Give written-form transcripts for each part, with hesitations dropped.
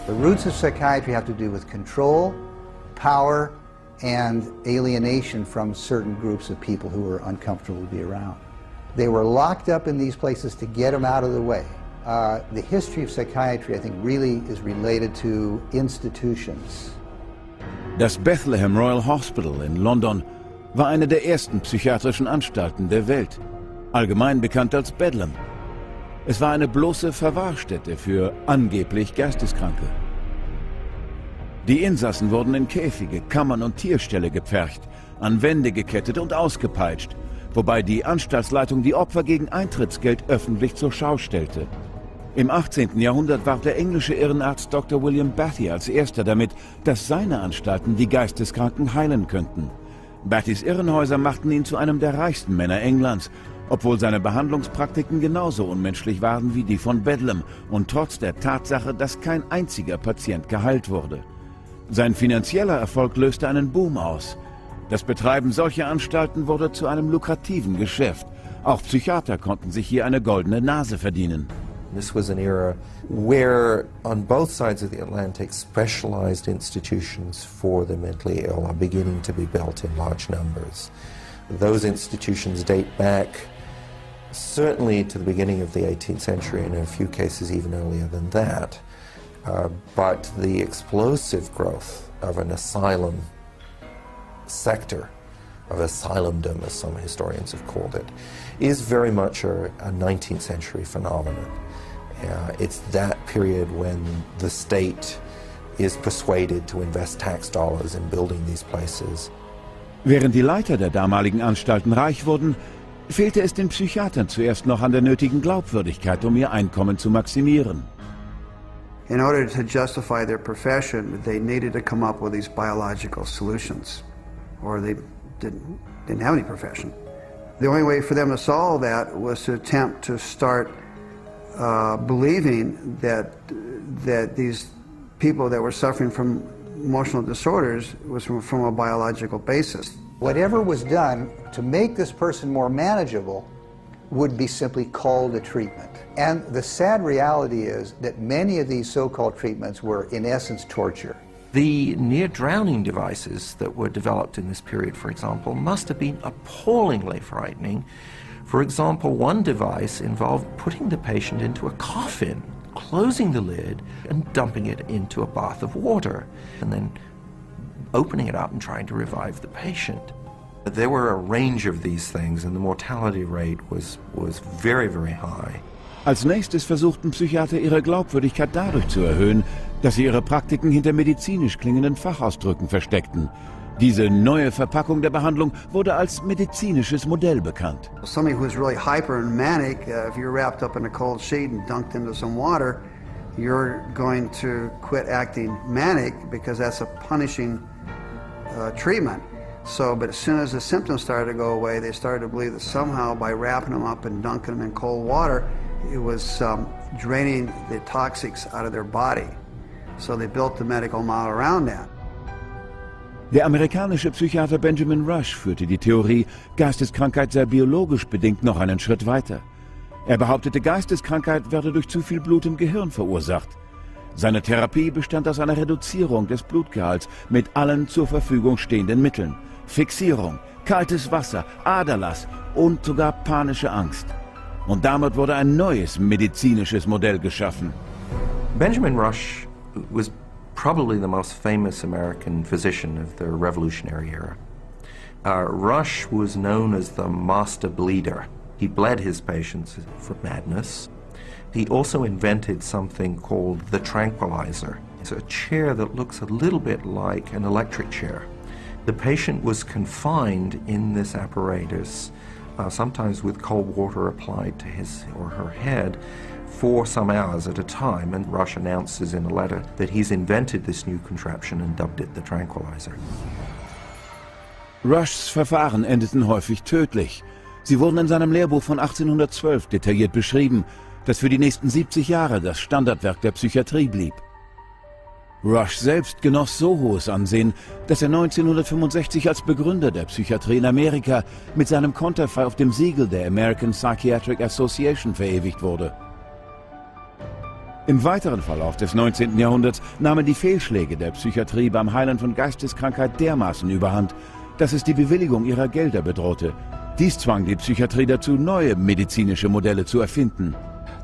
The roots of psychiatry have to do with control, power, and alienation from certain groups of people who were uncomfortable to be around. They were locked up in these places to get them out of the way. The history of psychiatry, I think, really is related to institutions. Das Bethlehem Royal Hospital in London war eine der ersten psychiatrischen Anstalten der Welt, allgemein bekannt als Bedlam. Es war eine bloße Verwahrstätte für angeblich Geisteskranke. Die Insassen wurden in Käfige, Kammern und Tierställe gepfercht, an Wände gekettet und ausgepeitscht, wobei die Anstaltsleitung die Opfer gegen Eintrittsgeld öffentlich zur Schau stellte. Im 18. Jahrhundert warb der englische Irrenarzt Dr. William Batty als erster damit, dass seine Anstalten die Geisteskranken heilen könnten. Battys Irrenhäuser machten ihn zu einem der reichsten Männer Englands, obwohl seine Behandlungspraktiken genauso unmenschlich waren wie die von Bedlam und trotz der Tatsache, dass kein einziger Patient geheilt wurde. Sein finanzieller Erfolg löste einen Boom aus. Das Betreiben solcher Anstalten wurde zu einem lukrativen Geschäft. Auch Psychiater konnten sich hier eine goldene Nase verdienen. This was an era where, on both sides of the Atlantic, specialized institutions for the mentally ill are beginning to be built in large numbers. Those institutions date back certainly to the beginning of the 18th century, and in a few cases even earlier than that. But the explosive growth of an asylum sector, of asylumdom, as some historians have called it, is very much a 19th century phenomenon. It's that period when the state is persuaded to invest tax dollars in building these places. Während die Leiter der damaligen Anstalten reich wurden, fehlte es den Psychiatern zuerst noch an der nötigen Glaubwürdigkeit, um ihr Einkommen zu maximieren. In order to justify their profession, they needed to come up with these biological solutions, or they didn't have any profession. The only way for them to solve that was to attempt to start believing that these people that were suffering from emotional disorders was from a biological basis. Whatever was done to make this person more manageable would be simply called a treatment. And the sad reality is that many of these so-called treatments were, in essence, torture. The near-drowning devices that were developed in this period, for example, must have been appallingly frightening. For example, one device involved putting the patient into a coffin, closing the lid and dumping it into a bath of water, and then opening it up and trying to revive the patient. There were a range of these things, and the mortality rate was very, very high. Als nächstes versuchten Psychiater ihre Glaubwürdigkeit dadurch zu erhöhen, dass sie ihre Praktiken hinter medizinisch klingenden Fachausdrücken versteckten. Diese neue Verpackung der Behandlung wurde als medizinisches Modell bekannt. Somebody who's really hyper and manic, if you're wrapped up in a cold sheet and dunked into some water, you're going to quit acting manic because that's a punishing treatment. So, but as soon as the symptoms started to go away, they started to believe that somehow by wrapping them up and dunking them in cold water, it was draining the toxics out of their body. So they built the medical model around that. Der amerikanische Psychiater Benjamin Rush führte die Theorie, Geisteskrankheit sei biologisch bedingt noch einen Schritt weiter. Er behauptete, Geisteskrankheit werde durch zu viel Blut im Gehirn verursacht. Seine Therapie bestand aus einer Reduzierung des Blutgehalts mit allen zur Verfügung stehenden Mitteln. Fixierung, kaltes Wasser, Aderlass und sogar panische Angst. Und damit wurde ein neues medizinisches Modell geschaffen. Benjamin Rush was probably the most famous American physician of the Revolutionary era. Rush was known as the master bleeder. He bled his patients for madness. He also invented something called the tranquilizer. It's a chair that looks a little bit like an electric chair. The patient was confined in this apparatus, sometimes with cold water applied to his or her head, for some hours at a time, and Rush announces in a letter that he's invented this new contraption and dubbed it the tranquilizer. Rushs Verfahren endeten häufig tödlich. Sie wurden in seinem Lehrbuch von 1812 detailliert beschrieben, das für die nächsten 70 Jahre das Standardwerk der Psychiatrie blieb. Rush selbst genoss so hohes Ansehen, dass er 1965 als Begründer der Psychiatrie in Amerika mit seinem Konterfei auf dem Siegel der American Psychiatric Association verewigt wurde. Im weiteren Verlauf des 19. Jahrhunderts nahmen die Fehlschläge der Psychiatrie beim Heilen von Geisteskrankheit dermaßen überhand, dass es die Bewilligung ihrer Gelder bedrohte. Dies zwang die Psychiatrie dazu, neue medizinische Modelle zu erfinden.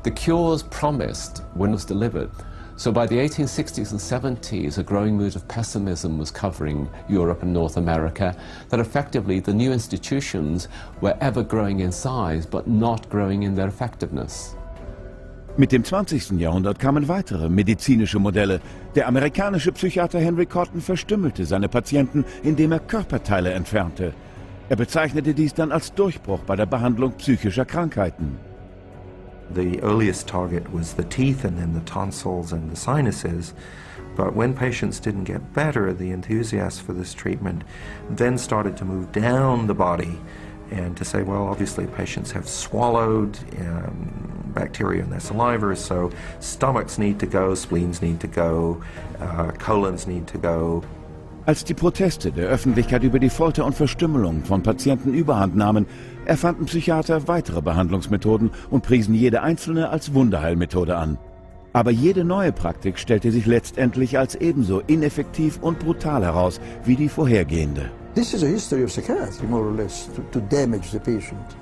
The cures promised were not delivered. So by the 1860s and 70s, a growing mood of pessimism was covering Europe and North America, that effectively the new institutions were ever growing in size, but not growing in their effectiveness. Mit dem 20. Jahrhundert kamen weitere medizinische Modelle. Der amerikanische Psychiater Henry Cotton verstümmelte seine Patienten, indem er Körperteile entfernte. Er bezeichnete dies dann als Durchbruch bei der Behandlung psychischer Krankheiten. The earliest target was the teeth and then the tonsils and the sinuses. But when patients didn't get better, the enthusiasts for this treatment then started to move down the body and to say, well, obviously patients have swallowed bacteria in their saliva, so stomachs need to go, spleens need to go, colons need to go. Als die Proteste der Öffentlichkeit über die Folter und Verstümmelung von Patienten überhand nahmen, erfanden Psychiater weitere Behandlungsmethoden und priesen jede einzelne als Wunderheilmethode an. Aber jede neue Praktik stellte sich letztendlich als ebenso ineffektiv und brutal heraus wie die vorhergehende. This is a history of psychiatry, more or less, to damage the patient.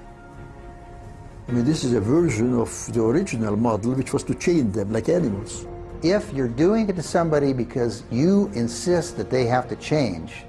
I mean, this is a version of the original model, which was to chain them like animals. If you're doing it to somebody because you insist that they have to change,